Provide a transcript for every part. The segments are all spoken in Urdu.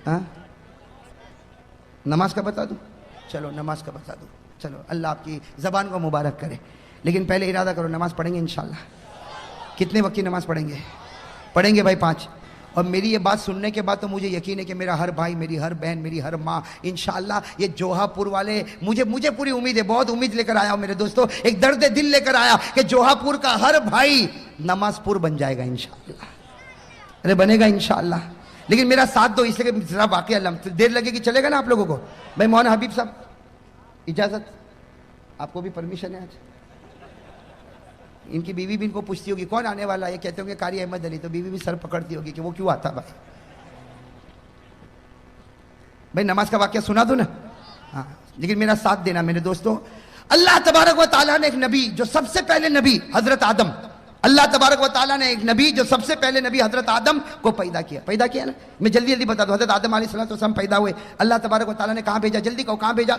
ہاں نماز کا بتا دوں؟ چلو نماز کا بتا دوں. چلو اللہ آپ کی زبان کو مبارک کرے. لیکن پہلے ارادہ کرو نماز پڑھیں گے انشاءاللہ. کتنے وقت کی نماز پڑھیں گے؟ پڑھیں گے بھائی 5. اور میری یہ بات سننے کے بعد تو مجھے یقین ہے کہ میرا ہر بھائی، میری ہر بہن، میری ہر ماں انشاءاللہ یہ جوہا پور والے، مجھے پوری امید ہے، بہت امید لے کر آیا ہوں میرے دوستو، ایک درد دل لے کر آیا کہ جوہا پور کا ہر بھائی نماز پور بن جائے گا انشاءاللہ. ارے بنے گا انشاءاللہ. لیکن میرا ساتھ دو، اس لیے کہ ذرا واقعہ دیر لگے گی، چلے گا نا آپ لوگوں کو؟ بھائی مولانا حبیب صاحب اجازت، آپ کو بھی پرمیشن ہے آج؟ ان کی بیوی بھی ان کو پوچھتی ہوگی کون آنے والا ہے، یہ کہتے ہوں گے قاری احمد علی، تو بیوی بھی سر پکڑتی ہوگی کہ وہ کیوں آتا بھائی. بھائی نماز کا واقعہ سنا دو نا. ہاں لیکن میرا ساتھ دینا میرے دوستو. اللہ تبارک و تعالیٰ نے ایک نبی جو سب سے پہلے نبی حضرت آدم، اللہ تبارک و تعالیٰ نے ایک نبی جو سب سے پہلے نبی حضرت آدم کو پیدا کیا نا. میں جلدی بتا دوں. حضرت آدم علیہ السلام پیدا ہوئے، اللہ تبارک و تعالیٰ نے کہاں بھیجا؟ جلدی کہو کہاں بھیجا؟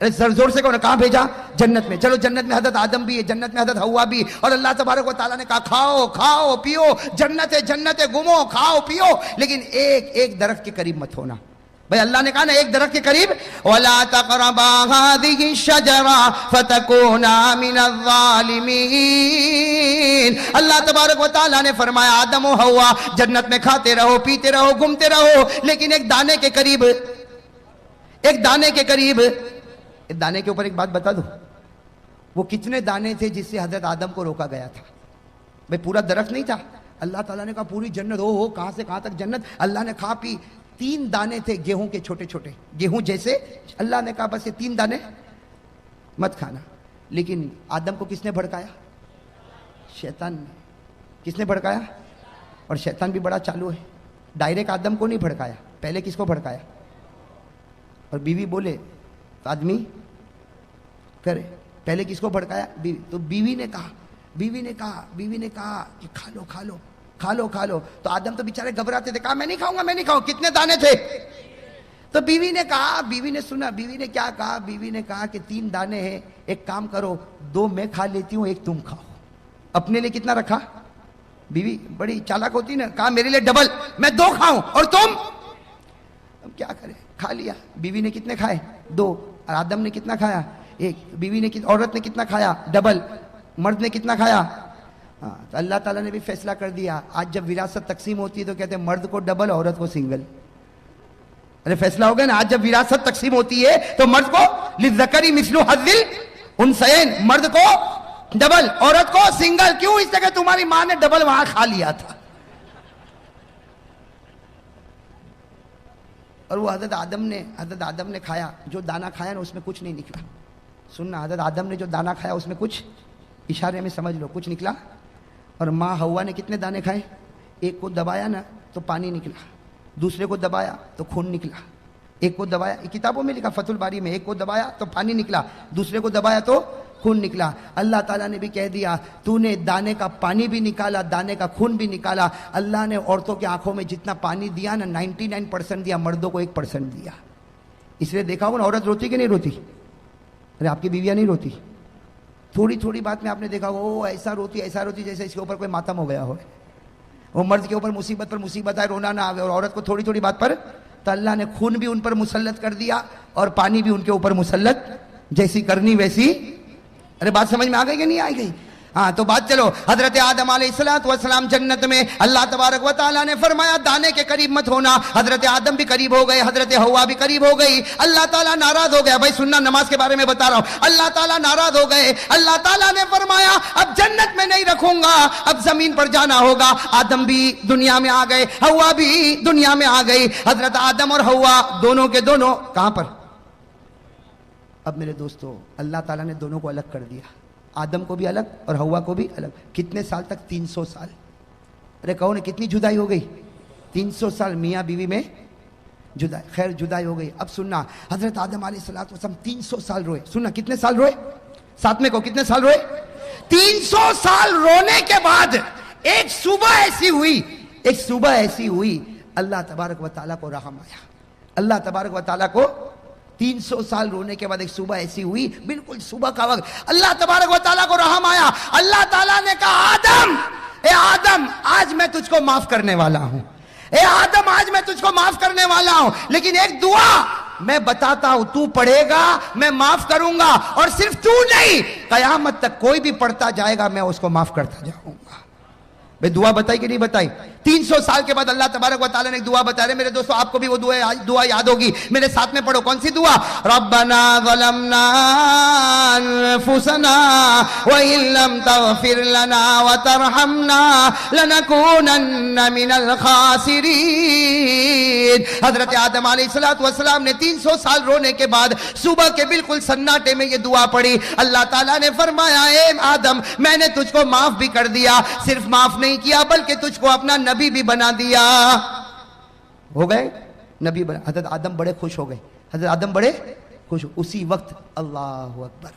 زور سے کہو نا کہاں بھیجا؟ جنت میں. چلو جنت میں حضرت آدم بھی ہے، جنت میں حضرت حوا بھی، اور اللہ تبارک و تعالیٰ نے کہا کھاؤ کھاؤ پیو، جنت گھومو کھاؤ پیو، لیکن ایک درخت کے قریب مت ہونا. بھائی اللہ نے کہا نا ایک درخت کے قریب، وَلَا تَقْرَبَا هَذِهِ الشَّجَرَةَ فَتَكُونَا مِنَ الظَّالِمِينَ. اللہ تبارک و تعالیٰ نے فرمایا آدم و حوا جنت میں کھاتے رہو، پیتے رہو، گھومتے رہو، لیکن ایک دانے کے قریب، ایک دانے کے اوپر ایک بات بتا دوں. وہ کتنے دانے تھے جس سے حضرت آدم کو روکا گیا تھا؟ بھئی پورا درخت نہیں تھا. اللہ تعالیٰ نے کہا پوری جنت، ہو کہاں سے کہاں تک جنت. اللہ نے کھا پی. 3 دانے تھے گیہوں کے، چھوٹے چھوٹے گیہوں جیسے. اللہ نے کہا بس یہ 3 دانے مت کھانا. لیکن آدم کو کس نے بھڑکایا؟ شیطان نے. کس نے بھڑکایا؟ اور شیطان بھی بڑا چالو ہے. ڈائریکٹ آدم کو نہیں بھڑکایا، پہلے کس کو بھڑکایا؟ اور بیوی بولے تو آدمی کرے. پہلے کس کو بھڑکایا؟ بیوی. تو بیوی نے کہا کہ کھا لو. تو آدم تو بیچارے گھبراتے تھے، کہا میں نہیں کھاؤں. کتنے دانے تھے؟ تو بیوی نے کہا، بیوی نے سنا، بیوی نے کیا کہا؟ بیوی نے کہا کہ 3 دانے ہیں، ایک کام کرو 2 میں کھا لیتی ہوں، 1 تم کھاؤ. اپنے لیے کتنا رکھا؟ بیوی بڑی چالاک ہوتی نا، کہا میرے لیے ڈبل، میں 2 کھاؤں اور تم. اب کیا کرے؟ کھا لیا. بیوی نے کتنے کھائے؟ 2. اور آدم نے کتنا کھایا؟ 1. بیوی نے عورت نے کتنا کھایا؟ ڈبل. مرد نے کتنا کھایا؟ ہاں. تو اللہ تعالیٰ نے بھی فیصلہ کر دیا. آج جب وراثت تقسیم ہوتی ہے تو کہتے ہیں مرد کو ڈبل، عورت کو سنگل. ارے فیصلہ ہو گیا نا. آج جب وراثت تقسیم ہوتی ہے تو مرد کو للذکر مثل حظ الانثیین، مرد کو ڈبل، عورت کو سنگل. کیوں؟ اس لیے کہ تمہاری ماں نے ڈبل وہاں کھا لیا تھا. اور وہ حضرت آدم نے کھایا. جو دانہ کھایا نا اس میں کچھ نہیں نکلا. سننا، حضرت آدم نے جو دانہ کھایا اس میں کچھ، اشارے میں سمجھ لو، کچھ نکلا. اور ماں حوا نے کتنے دانے کھائے؟ 1 کو دبایا نا تو پانی نکلا، دوسرے کو دبایا تو خون نکلا. 1 کو دبایا، کتابوں میں لکھا فتح الباری میں، 1 کو دبایا تو پانی نکلا، دوسرے کو دبایا تو خون نکلا. اللہ تعالیٰ نے بھی کہہ دیا تو نے دانے کا پانی بھی نکالا، دانے کا خون بھی نکالا. اللہ نے عورتوں کی آنکھوں میں جتنا پانی دیا نا 99% دیا، مردوں کو 1% دیا. اس لیے دیکھا ہو نا عورت روتی کہ نہیں روتی؟ ارے آپ کی بیویاں نہیں روتی؟ تھوڑی بات میں آپ نے دیکھا وہ ایسا روتی جیسے اس کے اوپر کوئی ماتم ہو گیا ہو. وہ مرد کے اوپر مصیبت پر مصیبت آئے رونا نہ آئے، اور عورت کو تھوڑی بات پر. تو اللہ نے خون بھی ان پر مسلط کر دیا اور پانی بھی ان کے اوپر مسلط، جیسی کرنی ویسی. ارے بات سمجھ میں آ گئی کہ نہیں آ گئی؟ ہاں تو بات چلو. حضرت آدم علیہ السلام جنت میں، اللہ تبارک و تعالیٰ نے فرمایا دانے کے قریب مت ہونا. حضرت آدم بھی قریب ہو گئے، حضرت حوا بھی قریب ہو گئی. اللہ تعالیٰ ناراض ہو گیا. بھائی سننا، نماز کے بارے میں بتا رہا ہوں. اللہ تعالیٰ ناراض ہو گئے. اللہ تعالیٰ نے فرمایا اب جنت میں نہیں رکھوں گا، اب زمین پر جانا ہوگا. آدم بھی دنیا میں آ گئے، حوا بھی دنیا میں آ گئی. حضرت آدم اور حوا دونوں کے دونوں کہاں پر؟ اب میرے دوستو اللہ تعالیٰ نے دونوں کو الگ کر دیا. آدم کو بھی الگ اور حوا کو بھی الگ. کتنے سال تک؟ 300 سال. ارے کہو نا کتنی جدائی ہو گئی؟ 300 سال میاں بیوی میں جدائی. خیر جدائی ہو گئی. اب سننا، حضرت آدم علیہ السلام 300 سال روئے. سننا کتنے سال روئے؟ ساتھ میں کو کتنے سال روئے؟ 300 سال رونے کے بعد ایک صبح ایسی ہوئی اللہ تبارک و تعالیٰ کو رحم آیا. اللہ تبارک و تعالیٰ کو 300 سال رونے کے بعد ایک صبح ایسی ہوئی، بالکل صبح کا وقت، اللہ تبارک و تعالیٰ کو رحم آیا. اللہ تعالیٰ نے کہا آدم، اے آدم آج میں تجھ کو معاف کرنے والا ہوں. اے آدم آج میں تجھ کو معاف کرنے والا ہوں، لیکن ایک دعا میں بتاتا ہوں، تو پڑھے گا میں معاف کروں گا، اور صرف تو نہیں، قیامت تک کوئی بھی پڑھتا جائے گا میں اس کو معاف کرتا جاؤں گا۔ بھئی دعا بتائی کہ نہیں بتائی؟ 300 سال کے بعد اللہ تبارک و تعالیٰ نے ایک دعا بتا رہے، میرے دوستو آپ کو بھی وہ دعا یاد ہوگی، میرے ساتھ میں پڑھو۔ کون سی دعا؟ ربنا ظلمنا انفسنا وان لم تغفر لنا وترحمنا لنكونن من الخاسرین۔ حضرت آدم علیہ السلام نے 300 سال رونے کے بعد صبح کے بالکل سناٹے میں یہ دعا پڑھی۔ اللہ تعالیٰ نے فرمایا اے آدم میں نے تجھ کو معاف بھی کر دیا، صرف معاف نہیں کیا بلکہ تجھ کو اپنا نبی بھی بنا دیا۔ ہو گئے نبی بنا۔ حضرت آدم بڑے خوش ہو گئے، حضرت آدم بڑے خوش۔ اسی وقت اللہ اکبر،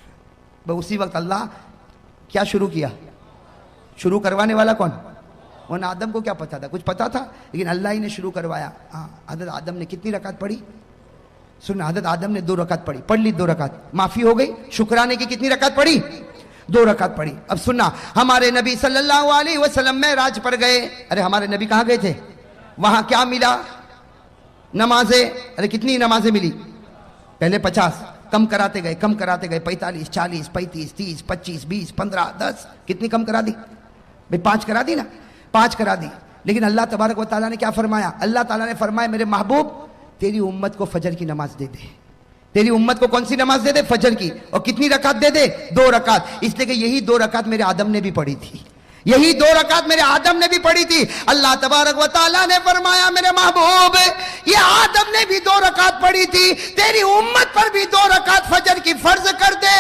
اسی وقت اللہ کیا شروع کیا؟ شروع کروانے والا کون؟ ورنہ آدم کو کیا پتا تھا؟ کچھ پتا تھا، لیکن اللہ ہی نے شروع کروایا۔ حضرت آدم نے کتنی رکعت پڑھی؟ سننا، حضرت آدم نے 2 رکعت پڑھی، پڑھ لی 2 رکعت، معافی ہو گئی۔ شکرانے کی کتنی رکعت پڑھی؟ 2 رکعت پڑھی۔ اب سننا، ہمارے نبی صلی اللہ علیہ وسلم معراج پر گئے۔ ارے ہمارے نبی کہاں گئے تھے؟ وہاں کیا ملا؟ نمازیں۔ ارے کتنی نمازیں ملی؟ پہلے 50، کم کراتے گئے 45 40 35 30 25 20 15 10، کتنی کم کرا دی؟ بھئی 5 کرا دی نا، 5 کرا دی۔ لیکن اللہ تبارک و تعالیٰ نے کیا فرمایا؟ اللہ تعالیٰ نے فرمایا میرے محبوب تیری امت کو فجر کی نماز دے دے۔ تیری امت کو کون سی نماز دے دے؟ فجر کی۔ اور کتنی رکعت دے دے؟ 2 رکعت۔ اس لیے کہ یہی 2 رکعت میرے آدم نے بھی پڑھی تھی، یہی 2 رکعت میرے آدم نے بھی پڑھی تھی۔ اللہ تبارک و تعالیٰ نے فرمایا میرے محبوب یہ آدم نے بھی 2 رکعت پڑھی تھی، تیری امت پر بھی 2 رکعت فجر کی فرض کر دے۔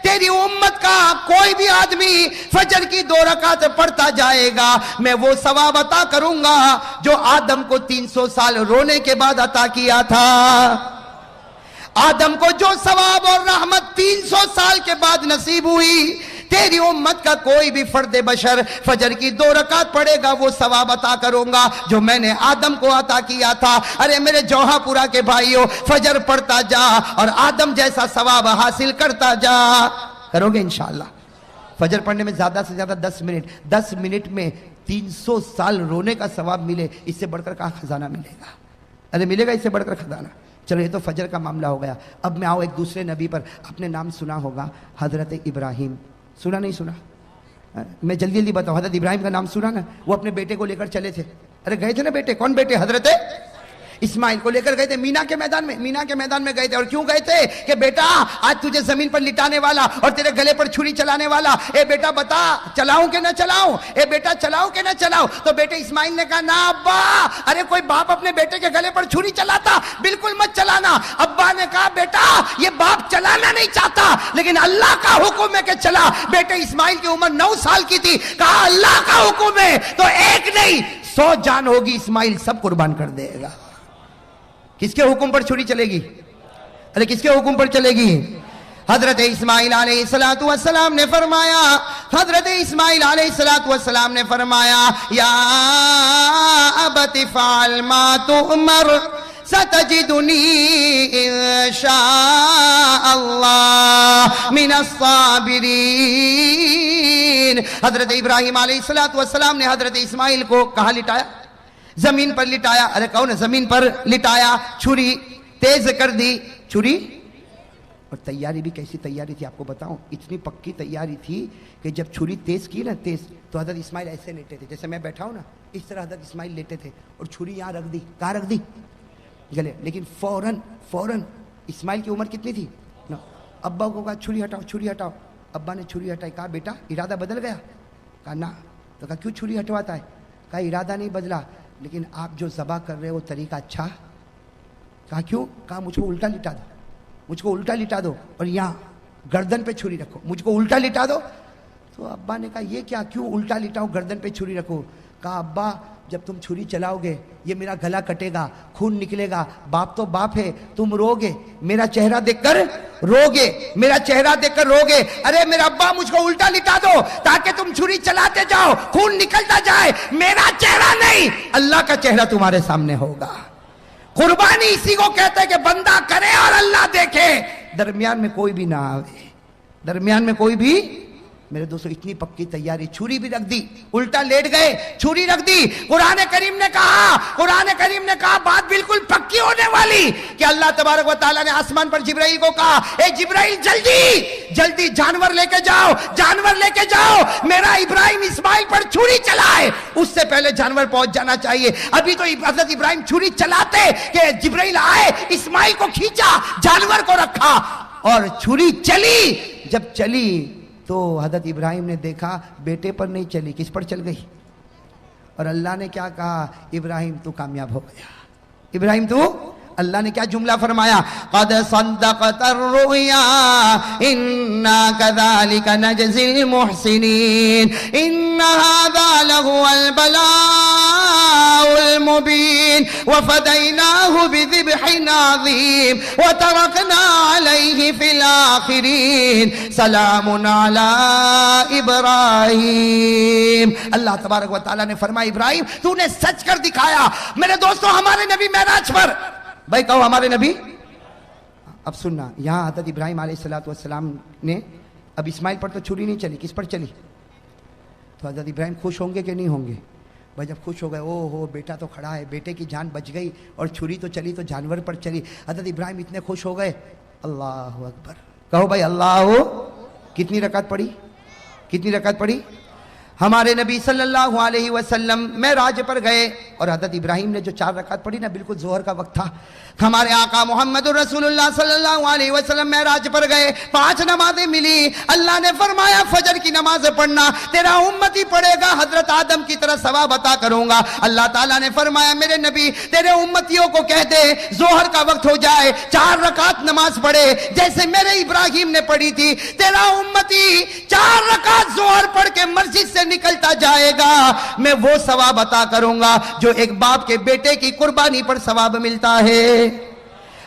تیری امت کا کوئی بھی آدمی فجر کی 2 رکعت پڑھتا جائے گا، میں وہ ثواب عطا کروں گا جو آدم کو 300 سال رونے کے بعد عطا کیا تھا۔ آدم کو جو ثواب اور رحمت 300 سال کے بعد نصیب ہوئی، تیری امت کا کوئی بھی فرد بشر فجر کی 2 رکعت پڑھے گا وہ ثواب عطا کروں گا جو میں نے آدم کو عطا کیا تھا۔ ارے میرے جوہا پورا کے بھائیوں، فجر پڑھتا جا اور آدم جیسا ثواب حاصل کرتا جا۔ کرو گے انشاءاللہ؟ فجر پڑھنے میں زیادہ سے زیادہ 10 منٹ میں 300 سال رونے کا ثواب ملے، اس سے بڑھ کر کہاں خزانہ ملے گا؟ ارے ملے گا اس سے بڑھ کر خزانہ؟ چلو یہ تو فجر کا معاملہ ہو گیا۔ اب میں آؤ ایک دوسرے نبی پر، اپنے نام سنا ہوگا، حضرت ابراہیم۔ سنا نہیں سنا؟ میں جلدی بتاؤں، حضرت ابراہیم کا نام سنا نا؟ وہ اپنے بیٹے کو لے کر چلے تھے، ارے گئے تھے نا بیٹے، کون بیٹے؟ حضرت اسماعیل کو لے کر گئے تھے مینا کے میدان میں گئے تھے۔ اور کیوں گئے تھے؟ کہ بیٹا آج تجھے زمین پر لٹانے والا اور تیرے گلے پر چھری چلانے والا، اے بیٹا بتا چلاؤں کہ نہ چلاؤں؟ اے بیٹا چلاؤں کہ نہ چلاؤں؟ تو بیٹے اسماعیل نے کہا نا ابا، ارے کوئی باپ اپنے بیٹے کے گلے پر چھری چلاتا؟ بالکل مت چلانا۔ ابا نے کہا بیٹا یہ باپ چلانا نہیں چاہتا لیکن اللہ کا حکم ہے کہ چلا۔ بیٹے اسماعیل کی عمر 9 سال کی تھی، کہا اللہ کا حکم ہے تو ایک نہیں 100 جان ہوگی، اسماعیل سب قربان کر دے گا۔ کس کے حکم پر چھری چلے گی؟ ارے کس کے حکم پر چلے گی؟ حضرت اسماعیل علیہ السلام نے فرمایا، حضرت اسماعیل علیہ السلام نے فرمایا یا ابت فعل ما تؤمر ستجدنی انشاء اللہ من الصابرین۔ حضرت ابراہیم علیہ السلام نے حضرت اسماعیل کو کہاں لٹایا؟ زمین پر لٹایا۔ ارے کہو نا، زمین پر لٹایا، چھری تیز کر دی، چھری۔ اور تیاری بھی کیسی تیاری تھی آپ کو بتاؤں، اتنی پکی تیاری تھی کہ جب چھری تیز کی نا، تیز، تو حضرت اسماعیل ایسے لیٹے تھے جیسے میں بیٹھا ہوں نا، اس طرح حضرت اسماعیل لیٹے تھے اور چھری یہاں رکھ دی۔ کہاں رکھ دی؟ گلے۔ لیکن فوراً اسماعیل کی عمر کتنی تھی؟ ابا کو کہا چھری ہٹاؤ، چھری ہٹاؤ۔ ابا نے چھری ہٹائی۔ کہا بیٹا ارادہ بدل گیا؟ کہا نا۔ تو کہا کیوں چھری ہٹواتا ہے؟ کہا ارادہ نہیں بدلا لیکن آپ جو ذبح کر رہے ہو طریقہ اچھا۔ کہا کیوں؟ کہا مجھ کو الٹا لٹا دو، مجھ کو الٹا لٹا دو اور یہاں گردن پہ چھری رکھو، مجھ کو الٹا لٹا دو۔ تو ابا نے کہا یہ کیا، کیوں الٹا لٹاؤ گردن پہ چھری رکھو؟ کہا ابا جب تم چھری چلاؤ گے یہ میرا گلا کٹے گا، خون نکلے گا، باپ تو باپ ہے، تم رو گے، میرا چہرہ دیکھ کر رو گے، میرا چہرہ دیکھ کر رو گے۔ ارے میرا ابا مجھ کو الٹا لٹا دو تاکہ تم چھری چلاتے جاؤ، خون نکلتا جائے، میرا چہرہ نہیں اللہ کا چہرہ تمہارے سامنے ہوگا۔ قربانی اسی کو کہتے ہیں کہ بندہ کرے اور اللہ دیکھے، درمیان میں کوئی بھی نہ آوے، درمیان میں کوئی بھی میرے دوستوں اتنی پکی تیاری, چھری بھی رکھ دی, الٹا لیٹ گئے, چھری رکھ دی. قرآن کریم نے کہا بات بالکل پکی ہونے والی کہ اللہ تبارک و تعالیٰ نے آسمان پر جبرائیل کو کہا, اے جبرائیل جلدی جانور لے کے جاؤ, میرا ابراہیم اسماعیل پر چھری چلائے. اس سے پہلے جانور پہنچ جانا چاہیے. ابھی تو حضرت ابراہیم چھری چلاتے کہ جبرائیل آئے, اسماعیل کو کھینچا, جانور کو رکھا اور چھری چلی. جب چلی تو حضرت ابراہیم نے دیکھا بیٹے پر نہیں چلی, کس پر چل گئی؟ اور اللہ نے کیا کہا, ابراہیم تو کامیاب ہو گیا. ابراہیم تو, اللہ نے کیا جملہ فرمایا, قد صدقت الرؤیا انا كذلك نجزي المحسنين ان هذا لهو البلاء المبين وفديناه بذبح عظيم وتركنا عليه في الآخرين سلام على ابراہیم. اللہ تبارک و تعالیٰ نے فرمایا ابراہیم تو نے سچ کر دکھایا. میرے دوستوں ہمارے نبی معراج پر, بھائی کہو ہمارے نبی. اب سننا, یہاں حضرت ابراہیم علیہ السلام نے, اب اسماعیل پر تو چھری نہیں چلی, کس پر چلی؟ تو حضرت ابراہیم خوش ہوں گے کہ نہیں ہوں گے؟ بھائی جب خوش ہو گئے, او ہو بیٹا تو کھڑا ہے, بیٹے کی جان بچ گئی, اور چھری تو چلی تو جانور پر چلی. حضرت ابراہیم اتنے خوش ہو گئے, اللہ اکبر کہو بھائی اللہ. کتنی رکعت پڑھی؟ ہمارے نبی صلی اللہ علیہ وسلم معراج پر گئے اور حضرت ابراہیم نے جو 4 رکعت پڑھی نا, بالکل ظہر کا وقت تھا. ہمارے آقا محمد رسول اللہ صلی اللہ علیہ وسلم معراج پر گئے, 5 نمازیں ملی. اللہ نے فرمایا فجر کی نماز پڑھنا, تیرا امتی پڑھے گا حضرت آدم کی طرح ثواب عطا کروں گا. اللہ تعالیٰ نے فرمایا میرے نبی تیرے امتیوں کو کہہ دے ظہر کا وقت ہو جائے, 4 رکعت نماز پڑھے جیسے میرے ابراہیم نے پڑھی تھی. تیرا امتی 4 رکعت ظہر پڑھ کے مسجد سے نکلتا جائے گا, میں وہ ثواب عطا کروں گا جو ایک باپ کے بیٹے کی قربانی پر ثواب ملتا ہے.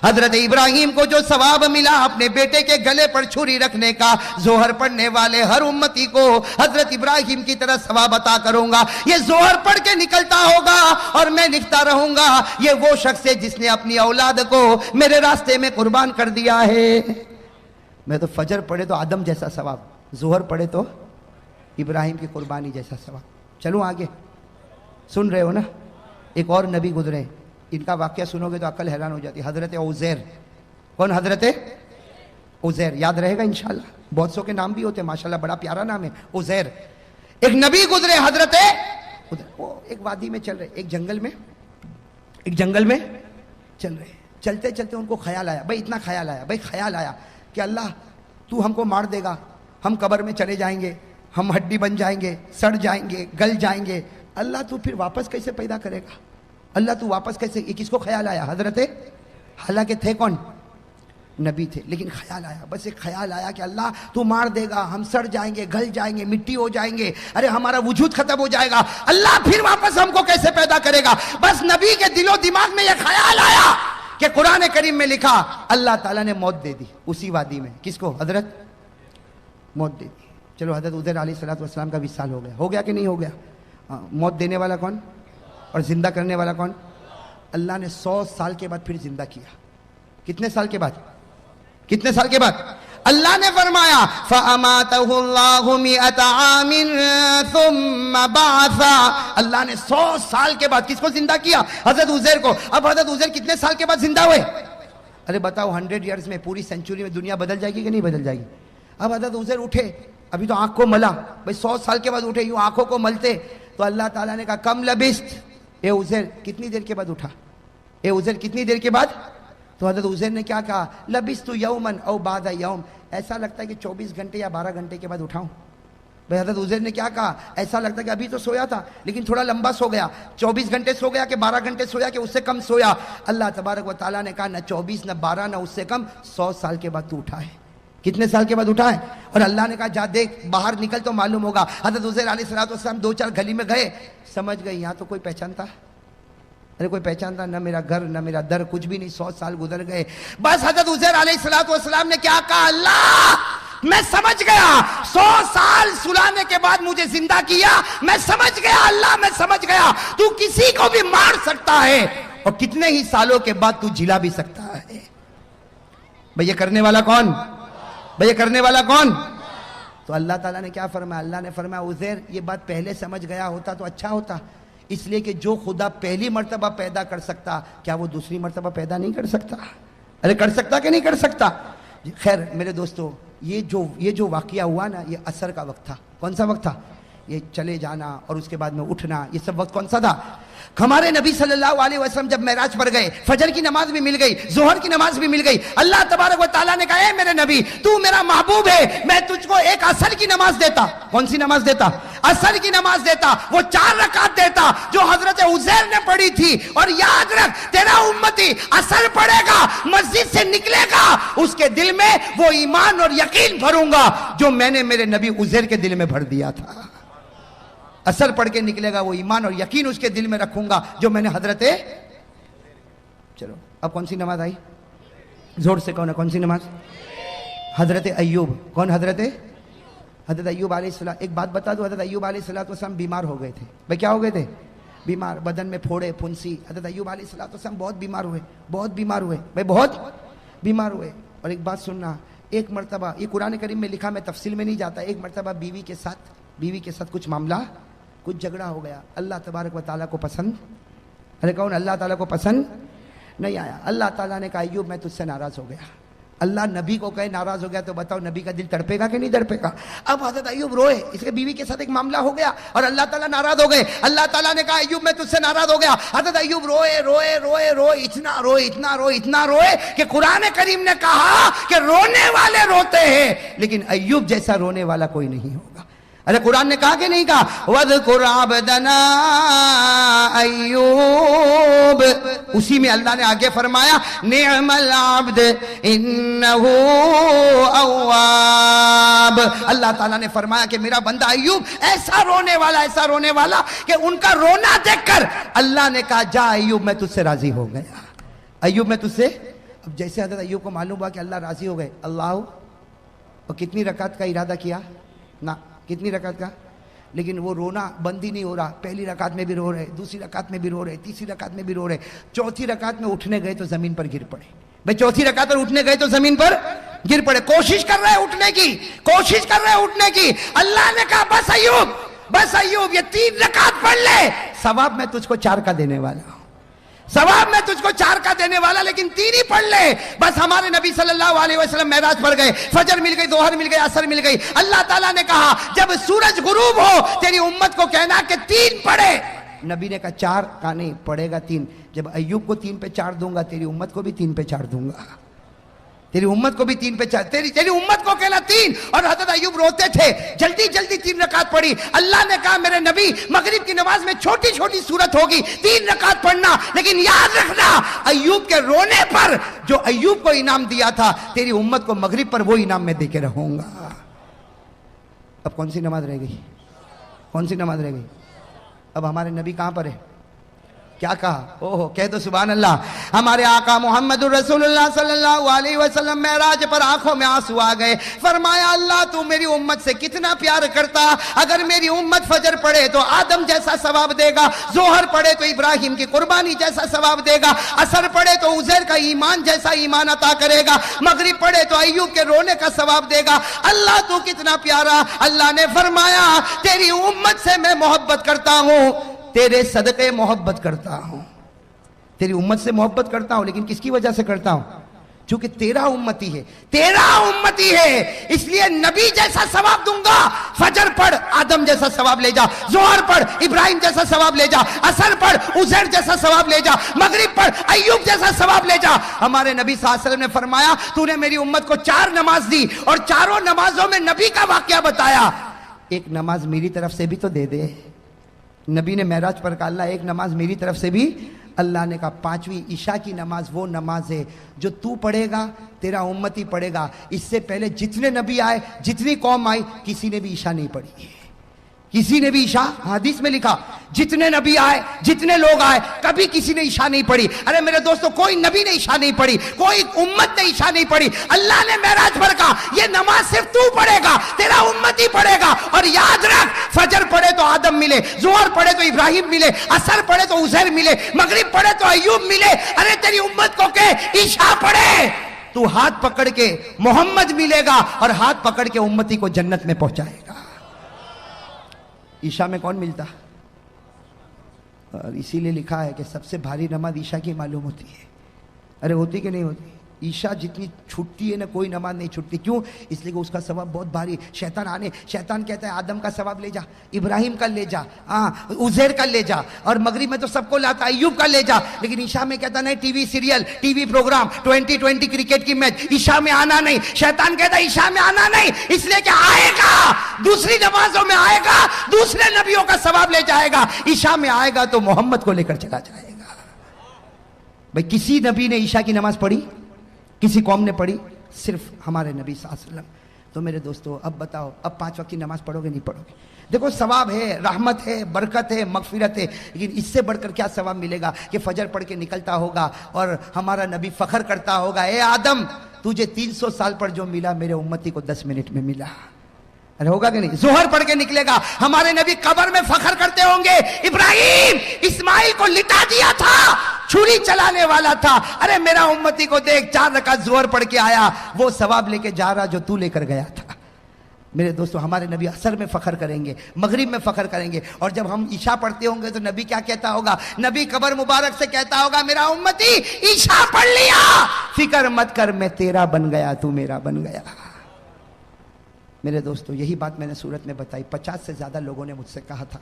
حضرت ابراہیم کو جو ثواب ملا اپنے بیٹے کے گلے پر چھری رکھنے کا, ظہر پڑھنے والے ہر امتی کو حضرت ابراہیم کی طرح ثواب عطا کروں گا. یہ ظہر پڑھ کے نکلتا ہوگا اور میں لکھتا رہوں گا یہ وہ شخص ہے جس نے اپنی اولاد کو میرے راستے میں قربان کر دیا ہے. میں تو فجر پڑھے تو آدم جیسا ثواب, ظہر پڑھے تو ابراہیم کی قربانی جیسا ثواب. چلوں آگے, سن رہے ہو نا. ایک اور نبی گزرے, ان کا واقعہ سنو گے تو عقل حیران ہو جاتی. حضرت عزیر. کون؟ حضرت عزیر. یاد رہے گا انشاءاللہ, بہت سو کے نام بھی ہوتے ہیں ماشاءاللہ, بڑا پیارا نام ہے عزیر. ایک نبی گزرے حضرت, وہ ایک وادی میں چل رہے, ایک جنگل میں چل رہے. چلتے چلتے ان کو خیال آیا, اتنا خیال آیا کہ اللہ تو ہم کو مار دے گا, ہم قبر میں چلے جائیں گے, ہم ہڈی بن جائیں گے, سڑ جائیں گے, گل جائیں گے. اللہ تو پھر واپس کیسے پیدا کرے گا, اللہ تو واپس کیسے. یہ کس کو خیال آیا؟ حضرت, حالانکہ تھے کون؟ نبی تھے, لیکن خیال آیا, بس ایک خیال آیا کہ اللہ تو مار دے گا, ہم سڑ جائیں گے, گل جائیں گے, مٹی ہو جائیں گے, ارے ہمارا وجود ختم ہو جائے گا, اللہ پھر واپس ہم کو کیسے پیدا کرے گا. بس نبی کے دل و دماغ میں یہ خیال آیا کہ قرآن کریم میں لکھا اللہ تعالیٰ نے موت دے دی اسی وادی میں. کس کو؟ حضرت, موت دے دی. چلو حضرت عزیر علیہ السلام کا وصال ہو گیا کہ نہیں ہو گیا؟ موت دینے والا کون اور زندہ کرنے والا کون؟ اللہ نے 100 سال کے بعد پھر زندہ کیا. کتنے سال کے بعد؟ اللہ نے فرمایا فَأَمَاتَهُ اللَّهُ مِئَةَ عَامٍ ثُمَّ بَعَثَ. اللہ نے 100 سال کے بعد کس کو زندہ کیا؟ حضرت عزیر کو. اب حضرت عزیر کتنے سال کے بعد زندہ ہوئے؟ ارے بتاؤ, 100 ایئرز میں, پوری سینچری میں دنیا بدل جائے گی کہ نہیں بدل جائے گی؟ اب حضرت عزیر اٹھے, ابھی تو آنکھ کو ملا, 100 سال کے بعد اٹھے, یوں آنکھوں کو ملتے تو اللہ تعالیٰ نے کہا کم لبست, اے عزیر کتنی دیر کے بعد اٹھا, اے عزیر کتنی دیر کے بعد؟ تو حضرت عزیر نے کیا کہا, لبست یومن او بعد یوم, ایسا لگتا ہے کہ 24 گھنٹے یا 12 گھنٹے کے بعد اٹھاؤں. بھائی حضرت عزیر نے کیا کہا, ایسا لگتا ہے کہ ابھی تو سویا تھا لیکن تھوڑا لمبا سو گیا, 24 گھنٹے سو گیا کہ 12 گھنٹے سویا کہ اس سے کم سویا. اللہ تبارک و تعالیٰ نے کہا نہ 24 نہ 12 نہ اس سے کم, 100 سال کے بعد تو اٹھا ہے. کتنے سال کے بعد اٹھا ہے؟ اور اللہ نے کہا جا دیکھ, باہر نکل تو معلوم ہوگا. حضرت عزیر علیہ السلام 2-4 گلی میں گئے, سمجھ گئے یہاں تو کوئی پہچانتا, ارے کوئی پہچانتا نہ, میرا گھر نہ میرا در, کچھ بھی نہیں. 100 سال گزر گئے. بس حضرت عزیر علیہ السلام نے کیا کہا, اللہ میں سمجھ گیا, 100 سال سلانے کے بعد مجھے زندہ کیا, میں سمجھ گیا اللہ, میں سمجھ گیا تو کسی کو بھی مار سکتا ہے اور کتنے ہی سالوں کے بعد تو جلا بھی سکتا ہے. بھئی یہ کرنے والا کون؟ تو اللہ تعالیٰ نے کیا فرمایا؟ اللہ نے فرمایا عزیر یہ بات پہلے سمجھ گیا ہوتا تو اچھا ہوتا، اس لیے کہ جو خدا پہلی مرتبہ پیدا کر سکتا کیا وہ دوسری مرتبہ پیدا نہیں کر سکتا؟ ارے کر سکتا کہ نہیں کر سکتا؟ خیر میرے دوستو، یہ جو واقعہ ہوا نا، یہ عصر کا وقت تھا۔ کون سا وقت تھا؟ یہ چلے جانا اور اس کے بعد میں اٹھنا، یہ سب وقت کون سا تھا؟ ہمارے نبی صلی اللہ علیہ وسلم جب معراج پر گئے، فجر کی نماز بھی مل گئی، ظہر کی نماز بھی مل گئی، اللہ تبارک و تعالیٰ نے کہا اے میرے نبی تو میرا محبوب ہے، میں تجھ کو ایک عصر کی نماز دیتا۔ کون سی نماز دیتا؟ عصر کی نماز دیتا، وہ 4 رکعت دیتا جو حضرت عزیر نے پڑھی تھی۔ اور یاد رکھ تیرا امتی عصر پڑھے گا، مسجد سے نکلے گا، اس کے دل میں وہ ایمان اور یقین بھروں گا جو میں نے میرے نبی عزیر کے دل میں بھر دیا تھا۔ عصر پڑھ کے نکلے گا، وہ ایمان اور یقین اس کے دل میں رکھوں گا جو میں نے حضرت، چلو اب کون سی نماز آئی؟ زور سے کون ہے؟ کون سی نماز؟ حضرت ایوب۔ کون؟ حضرت ایوب علیہ السلام۔ ایک بات بتا دو، حضرت ایوب علیہ السلام بیمار ہو گئے تھے۔ بھائی کیا ہو گئے تھے؟ بیمار، بدن میں پھوڑے پھنسی۔ حضرت ایوب علیہ السلام بہت بیمار ہوئے، بہت بیمار ہوئے بھائی، بہت بیمار ہوئے۔ اور ایک بات سننا، ایک مرتبہ یہ قرآن کریم میں لکھا، میں تفصیل میں نہیں جاتا، ایک مرتبہ بیوی کے ساتھ کچھ معاملہ، کچھ جھگڑا ہو گیا۔ اللہ تبارک و تعالیٰ کو پسند، ارے کون؟ اللہ تعالیٰ کو پسند نہیں آیا۔ اللہ تعالیٰ نے کہا ایوب میں تجھ سے ناراض ہو گیا۔ اللہ نبی کو کہے ناراض ہو گیا تو بتاؤ نبی کا دل تڑپے گا کہ نہیں تڑپے گا؟ اب حضرت ایوب روئے، اس کے بیوی کے ساتھ ایک معاملہ ہو گیا اور اللہ تعالیٰ ناراض ہو گئے۔ اللہ تعالیٰ نے کہا ایوب میں تجھ سے ناراض ہو گیا۔ حضرت ایوب روئے، اتنا روئے کہ قرآن کریم نے کہا کہ رونے والے روتے ہیں لیکن ایوب جیسا رونے والا کوئی نہیں ہوگا۔ ارے قرآن نے کہا کہ نہیں کہا؟ وَاذْكُرْ عَبْدَنَا ایوب، اسی میں اللہ نے آگے فرمایا نعم العبد انہو اواب۔ اللہ تعالیٰ نے فرمایا کہ میرا بندہ ایوب ایسا رونے والا کہ ان کا رونا دیکھ کر اللہ نے کہا جا ایوب میں تجھ سے راضی ہو گیا، ایوب میں تجھ سے۔ اب جیسے حضرت ایوب کو معلوم ہوا کہ اللہ راضی ہو گئے، اللہ اور کتنی رکعت کا ارادہ کیا نا، کتنی رکعت کا، لیکن وہ رونا بند ہی نہیں ہو رہا۔ پہلی رکعت میں بھی رو رہے، دوسری رکعت میں بھی رو رہے، تیسری رکعت میں بھی رو رہے، چوتھی رکعت میں اٹھنے گئے تو زمین پر گر پڑے۔ بھئی چوتھی رکعت پر اٹھنے گئے تو زمین پر گر پڑے، کوشش کر رہے اٹھنے کی، اللہ نے کہا بس ایوب یہ 3 رکعت پڑھ لے، ثواب میں تجھ کو 4 کا دینے والا ہوں، لیکن 3 ہی پڑھ لے۔ بس ہمارے نبی صلی اللہ علیہ وسلم معراج پر گئے، فجر مل گئی، ظہر مل گئی، عصر مل گئی۔ اللہ تعالیٰ نے کہا جب سورج غروب ہو تیری امت کو کہنا کہ 3 پڑھے۔ نبی نے کہا 4 کا نہیں پڑھے گا 3۔ جب ایوب کو 3 پہ 4 دوں گا تیری امت کو بھی 3 پہ 4 دوں گا، تیری امت کو بھی 3 پہ 4، تیری امت کو کہنا 3۔ اور حضرت ایوب روتے تھے، جلدی 3 رکعت پڑھی۔ اللہ نے کہا میرے نبی مغرب کی نماز میں چھوٹی صورت ہوگی، 3 رکعت پڑھنا، لیکن یاد رکھنا ایوب کے رونے پر جو ایوب کو انعام دیا تھا تیری امت کو مغرب پر وہ انعام میں دے کے رہوں گا۔ اب کون سی نماز رہ گئی؟ اب ہمارے نبی کہاں پر ہے؟ کیا کہا؟ کہہ دو سبحان اللہ۔ ہمارے آقا محمد الرسول اللہ صلی اللہ علیہ وسلم معراج پر آنکھوں میں آنسو آ گئے، فرمایا اللہ تو میری امت سے کتنا پیار کرتا، اگر میری امت فجر پڑھے تو آدم جیسا ثواب دے گا، ظہر پڑھے تو ابراہیم کی قربانی جیسا ثواب دے گا، عصر پڑھے تو عزیر کا ایمان جیسا ایمان عطا کرے گا، مغرب پڑھے تو ایوب کے رونے کا ثواب دے گا۔ اللہ تو کتنا پیارا۔ اللہ نے فرمایا تیری امت سے میں محبت کرتا ہوں، تیرے صدقے محبت کرتا ہوں، تیری امت سے محبت کرتا ہوں، لیکن کس کی وجہ سے کرتا ہوں؟ چونکہ تیرا امتی ہے، اس لیے نبی جیسا ثواب دوں گا۔ فجر پڑھ آدم جیسا ثواب لے جا، ظہر پڑھ ابراہیم جیسا ثواب لے جا، عصر پڑھ عزیر جیسا ثواب لے جا، مغرب پڑھ ایوب جیسا ثواب لے جا۔ ہمارے نبی صلی اللہ علیہ وسلم نے فرمایا تو نے میری امت کو 4 نماز دی اور 4 نمازوں میں نبی کا واقعہ بتایا، ایک نماز میری طرف سے بھی تو دے دے۔ نبی نے معراج پر کہا اللہ ایک نماز میری طرف سے بھی۔ اللہ نے کہا 5ویں عشاء کی نماز وہ نماز ہے جو تو پڑھے گا، تیرا امتی پڑھے گا۔ اس سے پہلے جتنے نبی آئے، جتنی قوم آئی، کسی نے بھی عشاء نہیں پڑھی، کسی نے بھی عشاء، حدیث میں لکھا جتنے نبی آئے، جتنے لوگ آئے، کبھی کسی نے عشاء نہیں پڑھی۔ ارے میرے دوستو کوئی نبی نے عشاء نہیں پڑھی، کوئی امت نے عشاء نہیں پڑھی۔ اللہ نے معراج پر کہا یہ نماز صرف تو پڑھے گا، تیرا امت ہی پڑھے گا۔ اور یاد رکھ فجر پڑھے تو آدم ملے، ظہر پڑھے تو ابراہیم ملے، عصر پڑھے تو عزیر ملے، مغرب پڑھے تو ایوب ملے۔ ارے تیری امت کو کہ عشاء پڑھے، تو ہاتھ پکڑ کے محمد ملے گا اور ہاتھ پکڑ کے امتی کو جنت میں پہنچائے گا. عشاء میں کون ملتا؟ اور اسی لیے لکھا ہے کہ سب سے بھاری نماز عشاء کی معلوم ہوتی ہے. ارے ہوتی کہ نہیں ہوتی؟ عشاء جتنی چھٹتی ہے نا کوئی نماز نہیں چھٹتی. کیوں؟ اس لیے کہ اس کا ثواب بہت بھاری. شیطان کہتا ہے آدم کا ثواب لے جا, ابراہیم کا لے جا, عزیر کا لے جا, اور مغرب میں تو سب کو لاتا ہے, ایوب کا لے جا. لیکن عشاء میں کہتا نہیں, T V serial, T V program, 2020 cricket کی میچ, عشاء میں آنا نہیں. شیطان کہتا ہے عشاء میں آنا نہیں, اس لیے کہ آئے گا دوسری نمازوں میں, آئے گا دوسرے نبیوں کا ثواب لے جائے گا. عشاء میں آئے گا تو محمد کو لے کر چلا جائے گا. بھائی کسی نبی نے عشاء کی نماز پڑھی؟ کسی قوم نے پڑھی؟ صرف ہمارے نبی صلی اللہ علیہ وسلم. تو میرے دوستو اب بتاؤ, اب 5 وقت کی نماز پڑھو گے نہیں پڑھو گے؟ دیکھو ثواب ہے, رحمت ہے, برکت ہے, مغفرت ہے, لیکن اس سے بڑھ کر کیا ثواب ملے گا کہ فجر پڑھ کے نکلتا ہوگا اور ہمارا نبی فخر کرتا ہوگا, اے آدم تجھے 300 سال پر جو ملا میرے امتی کو 10 منٹ میں ملا. ارے ہوگا کہ نہیں؟ ظہر پڑھ کے نکلے گا, ہمارے نبی قبر میں فخر کرتے ہوں گے, ابراہیم اسماعیل کو لٹا دیا تھا, چھری چلانے والا تھا, ارے میرا امتی کو دیکھ 4 رکعت ظہر پڑھ کے آیا, وہ ثواب لے کے جا رہا جو تو لے کر گیا تھا. میرے دوستو ہمارے نبی عصر میں فخر کریں گے, مغرب میں فخر کریں گے, اور جب ہم عشاء پڑھتے ہوں گے تو نبی کیا کہتا ہوگا؟ نبی قبر مبارک سے کہتا ہوگا, میرا امتی عشاء پڑھ لیا, فکر مت کر, میں تیرا بن گیا, تو میرا بن گیا. میرے دوستو یہی بات میں نے سورت میں بتائی. 50 سے زیادہ لوگوں نے مجھ سے کہا تھا,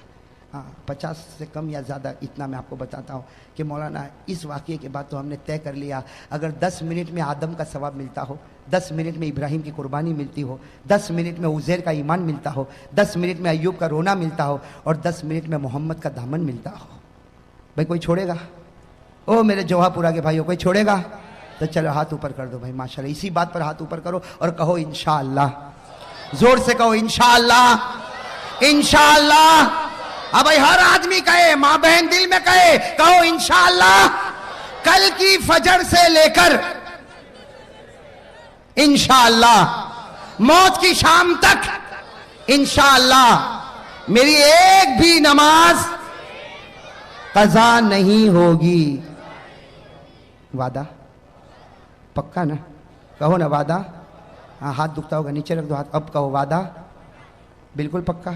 50 سے کم یا زیادہ, اتنا میں آپ کو بتاتا ہوں کہ مولانا اس واقعے کے بعد تو ہم نے طے کر لیا, اگر 10 منٹ میں آدم کا ثواب ملتا ہو, 10 منٹ میں ابراہیم کی قربانی ملتی ہو, 10 منٹ میں عزیر کا ایمان ملتا ہو, 10 منٹ میں ایوب کا رونا ملتا ہو, اور 10 منٹ میں محمد کا دامن ملتا ہو, بھائی کوئی چھوڑے گا؟ او میرے جوہا پورا کے بھائیوں, کوئی چھوڑے گا؟ تو چلو ہاتھ اوپر کر دو بھائی, ماشاءاللہ. اسی بات پر ہاتھ اوپر کرو اور کہو انشاءاللہ. زور سے کہو انشاءاللہ, انشاءاللہ. اب بھائی ہر آدمی کہے, ماں بہن دل میں کہے, کہو انشاءاللہ. کل کی فجر سے لے کر انشاءاللہ موت کی شام تک انشاءاللہ میری ایک بھی نماز قضا نہیں ہوگی. وعدہ پکا نا؟ کہو نا وعدہ. ہاں ہاتھ دکھتا ہوگا, نیچے رکھ دو ہاتھ. اب کہو وعدہ بالکل پکا,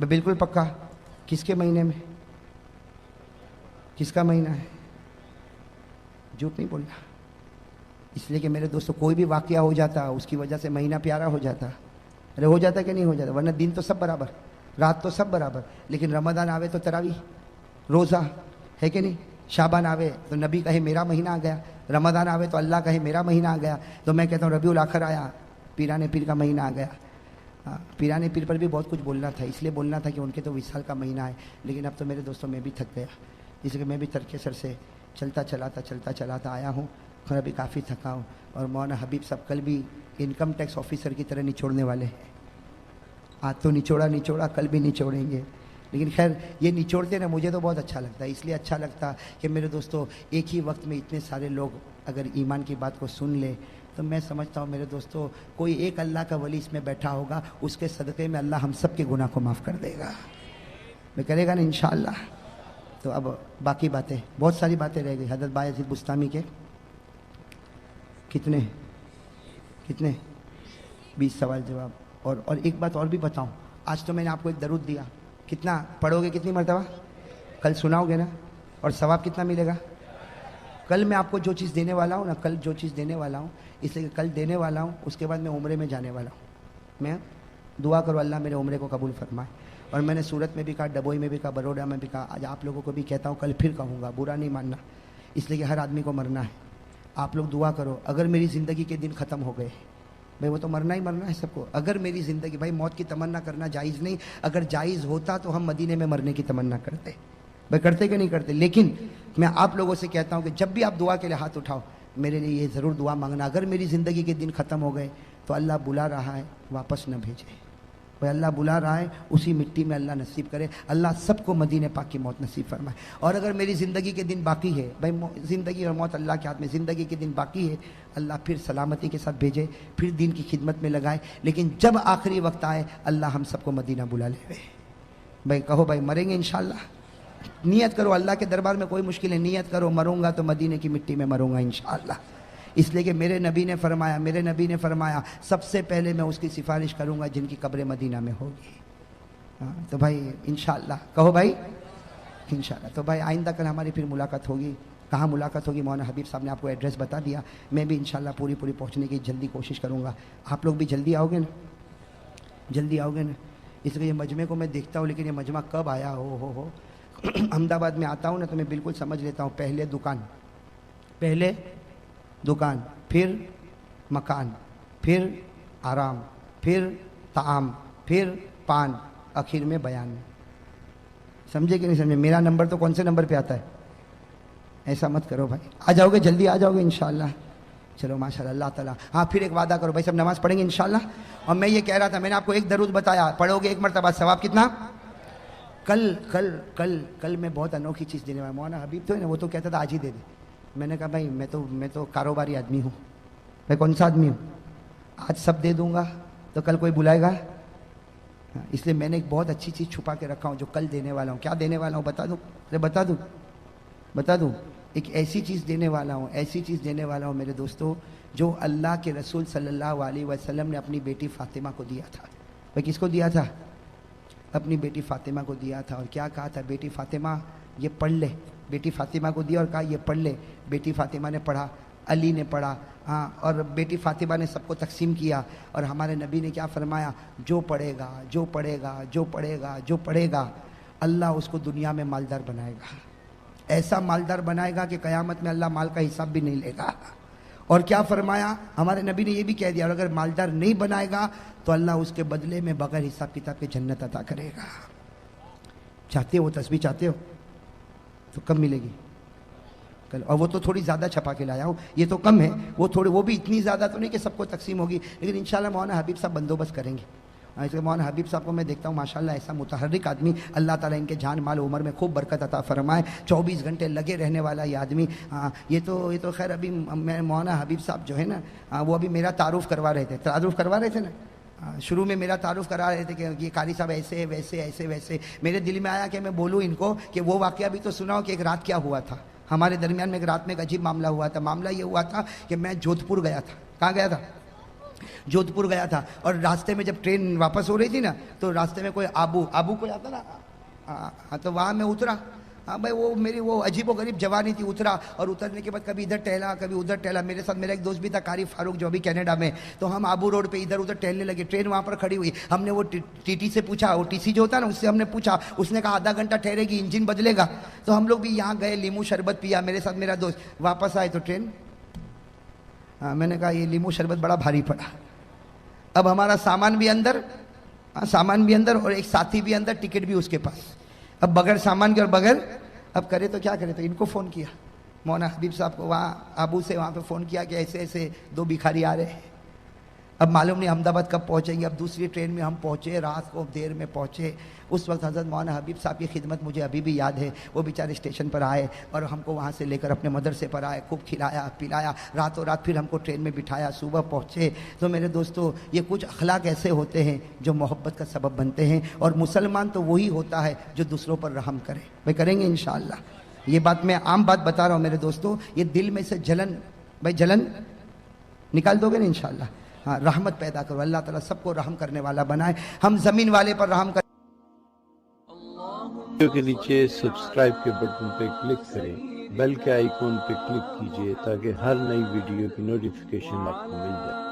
بالکل پکا. کس کے مہینے میں؟ کس کا مہینہ ہے؟ جھوٹ نہیں بولنا. اس لیے کہ میرے دوستو کوئی بھی واقعہ ہو جاتا اس کی وجہ سے مہینہ پیارا ہو جاتا. ارے ہو جاتا کہ نہیں ہو جاتا؟ ورنہ دن تو سب برابر, رات تو سب برابر, لیکن رمضان آوے تو تراویح, روزہ ہے کہ نہیں؟ شعبان آوے تو نبی کہے میرا مہینہ آ گیا, رمضان آوے تو اللہ کہے میرا مہینہ آ گیا. تو میں کہتا ہوں ربیع الاخر آیا, پیران پیر کا مہینہ آ گیا. پیران پیر پر بھی بہت کچھ بولنا تھا, اس لیے بولنا تھا کہ ان کے تو وصال کا مہینہ ہے, لیکن اب تو میرے دوستوں میں بھی تھک گیا, اس لیے میں بھی ترک سر سے چلتا چلاتا آیا ہوں, اور ابھی کافی تھکا ہوں. اور مولانا حبیب صاحب کل بھی انکم ٹیکس آفیسر کی طرح نچوڑنے والے ہیں. آج تو نچوڑا, کل بھی نچوڑیں گے. لیکن خیر یہ نچوڑتے نا مجھے تو بہت اچھا لگتا ہے. اس لیے اچھا لگتا کہ میرے دوستو ایک ہی وقت میں اتنے سارے لوگ اگر ایمان کی بات کو سن لے تو میں سمجھتا ہوں میرے دوستو کوئی ایک اللہ کا ولی اس میں بیٹھا ہوگا, اس کے صدقے میں اللہ ہم سب کے گناہ کو معاف کر دے گا. میں کرے گا نا انشاءاللہ. تو اب باقی باتیں, بہت ساری باتیں رہ گئی. حضرت بایزید بستامی کے کتنے 20 سوال جواب. اور ایک بات اور بھی بتاؤں, آج تو میں نے آپ کو ایک درود دیا, کتنا پڑھو گے, کتنی مرتبہ؟ کل سناؤ گے نا, اور ثواب کتنا ملے گا؟ کل میں آپ کو جو چیز دینے والا ہوں نا, کل جو چیز دینے والا ہوں, اس لیے کہ کل دینے والا ہوں, اس کے بعد میں عمرے میں جانے والا ہوں. میں دعا کرو اللہ میرے عمرے کو قبول فرمائے. اور میں نے سورت میں بھی کہا, ڈبوئی میں بھی کہا, بروڈا میں بھی کہا, آج آپ لوگوں کو بھی کہتا ہوں, کل پھر کہوں گا, برا نہیں ماننا, اس لیے کہ ہر آدمی کو مرنا ہے. آپ لوگ دعا کرو, اگر میری زندگی کے دن ختم ہو گئے, بھائی وہ تو مرنا ہی مرنا ہے سب کو, اگر میری زندگی, بھائی موت کی تمنا کرنا جائز نہیں, اگر جائز ہوتا تو ہم مدینے میں مرنے کی تمنا کرتے, بھائی کرتے کہ نہیں کرتے. لیکن میں آپ لوگوں سے کہتا ہوں کہ جب بھی آپ دعا کے لیے ہاتھ اٹھاؤ, میرے لیے یہ ضرور دعا مانگنا, اگر میری زندگی کے دن ختم ہو گئے تو اللہ بلا رہا ہے, واپس نہ بھیجے. بھائی اللہ بلا رہا ہے, اسی مٹی میں اللہ نصیب کرے, اللہ سب کو مدینے پاک کی موت نصیب فرمائے. اور اگر میری زندگی کے دن باقی ہے, بھائی زندگی اور موت اللہ کے ہاتھ میں, زندگی کے دن باقی ہے, اللہ پھر سلامتی کے ساتھ بھیجے, پھر دین کی خدمت میں لگائے. لیکن جب آخری وقت آئے اللہ ہم سب کو مدینہ بلا لے. بھائی کہو بھائی مریں گے انشاءاللہ. نیت کرو, اللہ کے دربار میں کوئی مشکل ہے, نیت کرو, مروں گا تو مدینے کی مٹی میں مروں گا انشاءاللہ. اس لیے کہ میرے نبی نے فرمایا سب سے پہلے میں اس کی سفارش کروں گا جن کی قبر مدینہ میں ہوگی. تو بھائی انشاءاللہ کہو بھائی انشاءاللہ. تو بھائی آئندہ کل ہماری پھر ملاقات ہوگی. کہاں ملاقات ہوگی؟ مولانا حبیب صاحب نے آپ کو ایڈریس بتا دیا. میں بھی انشاءاللہ پوری پہنچنے کی جلدی کوشش کروں گا. آپ لوگ بھی جلدی آؤ گے نا؟ جلدی آؤ گے نا؟ اس لیے یہ مجمع کو میں دیکھتا ہوں لیکن یہ مجمع کب آیا ہو. احمد آباد میں آتا ہوں نا تو میں بالکل سمجھ لیتا ہوں. پہلے دکان پھر مکان پھر آرام پھر طعام پھر پان آخر میں بیان. سمجھے کہ نہیں سمجھے؟ میرا نمبر تو کون سے نمبر پہ آتا ہے؟ ایسا مت کرو بھائی. آ جاؤ گے؟ جلدی آ جاؤ گے انشاءاللہ. چلو ماشاءاللہ اللہ تعالیٰ. ہاں پھر ایک وعدہ کرو بھائی سب نماز پڑھیں گے انشاءاللہ. اور میں یہ کہہ رہا تھا میں نے آپ کو ایک درود بتایا پڑھو گے ایک مرتبہ ثواب کتنا؟ کل میں بہت انوکھی چیز دینے والا. مولانا حبیب تو ہے نا وہ تو کہتا تھا آج ہی دے دے. میں نے کہا بھائی میں تو کاروباری آدمی ہوں. میں کون سا آدمی ہوں؟ آج سب دے دوں گا تو کل کوئی بلائے گا. اس لیے میں نے ایک بہت اچھی چیز چھپا کے رکھا ہوں جو کل دینے والا ہوں. کیا دینے والا ہوں بتا دوں. ایک ایسی چیز دینے والا ہوں میرے دوستو جو اللہ کے رسول صلی اللہ علیہ وسلم نے اپنی بیٹی فاطمہ کو دیا تھا. بھائی کس کو دیا تھا؟ اپنی بیٹی فاطمہ کو دیا تھا. اور کیا کہا تھا؟ بیٹی فاطمہ یہ پڑھ لے. بیٹی فاطمہ کو دیا اور کہا یہ پڑھ لے. بیٹی فاطمہ نے پڑھا, علی نے پڑھا, ہاں, اور بیٹی فاطمہ نے سب کو تقسیم کیا. اور ہمارے نبی نے کیا فرمایا؟ جو پڑھے گا اللہ اس کو دنیا میں مالدار بنائے گا. ایسا مالدار بنائے گا کہ قیامت میں اللہ مال کا حساب بھی نہیں لے گا. اور کیا فرمایا ہمارے نبی نے؟ یہ بھی کہہ دیا اور اگر مالدار نہیں بنائے گا تو اللہ اس کے بدلے میں بغیر حساب کتاب کے جنت عطا کرے گا. چاہتے ہو تسبیح چاہتے ہو تو کب ملے گی؟ کل. اور وہ تو تھوڑی زیادہ چھپا کے لایا ہوں. یہ تو کم ہے, وہ بھی اتنی زیادہ تو نہیں کہ سب کو تقسیم ہوگی, لیکن انشاءاللہ مولانا حبیب صاحب بندوبست کریں گے. اس لیے مولانا حبیب صاحب کو میں دیکھتا ہوں ماشاءاللہ ایسا متحرک آدمی. اللہ تعالیٰ ان کے جان مال عمر میں خوب برکت عطا فرمائے. 24 گھنٹے لگے رہنے والا یہ آدمی. یہ تو خیر ابھی میں مولانا حبیب صاحب جو ہے نا وہ ابھی میرا تعارف کروا رہے تھے نا. شروع میں میرا تعارف کرا رہے تھے کہ یہ قاری صاحب ایسے. میرے دل میں آیا کہ میں بولوں ان کو کہ وہ واقعہ بھی تو سناؤ کہ ایک رات کیا ہوا تھا ہمارے درمیان میں. ایک رات میں ایک عجیب معاملہ ہوا تھا. معاملہ یہ ہوا تھا کہ میں جودھپور گیا تھا. کہاں گیا تھا؟ جودھپور گیا تھا. اور راستے میں جب ٹرین واپس ہو رہی تھی نا تو راستے میں کوئی آبو کوئی آتا نا, تو وہاں میں اترا. ہاں بھائی وہ میری وہ عجیب و غریب جوانی تھی. اترا اور اترنے کے بعد کبھی ادھر ٹہلا کبھی ادھر ٹہلا. میرے ساتھ میرا ایک دوست بھی تھا قاری فاروق جو ابھی کینیڈا میں. تو ہم آبو روڈ پہ ادھر ادھر ٹہلنے لگے. ٹرین وہاں پر کھڑی ہوئی. ہم نے وہ ٹی ٹی سے پوچھا, وہ ٹی سی جو ہوتا ہے نا اس سے ہم نے پوچھا. اس نے کہا آدھا گھنٹہ ٹھہرے گی انجن بدلے گا. تو ہم لوگ بھی یہاں گئے, لیمو شربت پیا میرے ساتھ میرا دوست. واپس آئے تو ٹرین, میں نے کہا یہ لیمو شربت بڑا بھاری پڑا. اب ہمارا سامان بھی اندر اور ایک ساتھی بھی اندر, ٹکٹ بھی اس کے پاس. اب بغیر سامان کے اور بغیر اب کرے تو کیا کرے. تو ان کو فون کیا مولانا حبیب صاحب کو, وہاں ابو سے وہاں پہ فون کیا کہ ایسے 2 بھکاری آ رہے ہیں. اب معلوم نہیں احمد آباد کب پہنچیں گے. اب دوسری ٹرین میں ہم پہنچے, رات کو دیر میں پہنچے. اس وقت حضرت مولانا حبیب صاحب کی خدمت مجھے ابھی بھی یاد ہے. وہ بیچارے اسٹیشن پر آئے اور ہم کو وہاں سے لے کر اپنے مدرسے پر آئے. خوب کھلایا پلایا, راتوں رات پھر ہم کو ٹرین میں بٹھایا. صبح پہنچے. تو میرے دوستو یہ کچھ اخلاق ایسے ہوتے ہیں جو محبت کا سبب بنتے ہیں. اور مسلمان تو وہی ہوتا ہے جو دوسروں پر رحم کرے. بھائی کریں گے انشاءاللہ. یہ بات میں عام بات بتا رہا ہوں میرے دوستو. یہ دل میں سے جلن نکال دو گے نا انشاءاللہ. ہاں, رحمت پیدا کرو. اللہ تعالیٰ سب کو رحم کرنے والا بنائے. ہم زمین والے پر رحم کریں. ویڈیو کے نیچے سبسکرائب کے بٹن پہ کلک کریں, بیل کے آئیکن پہ کلک کیجئے تاکہ ہر نئی ویڈیو کی نوٹیفیکیشن آپ کو مل جائے.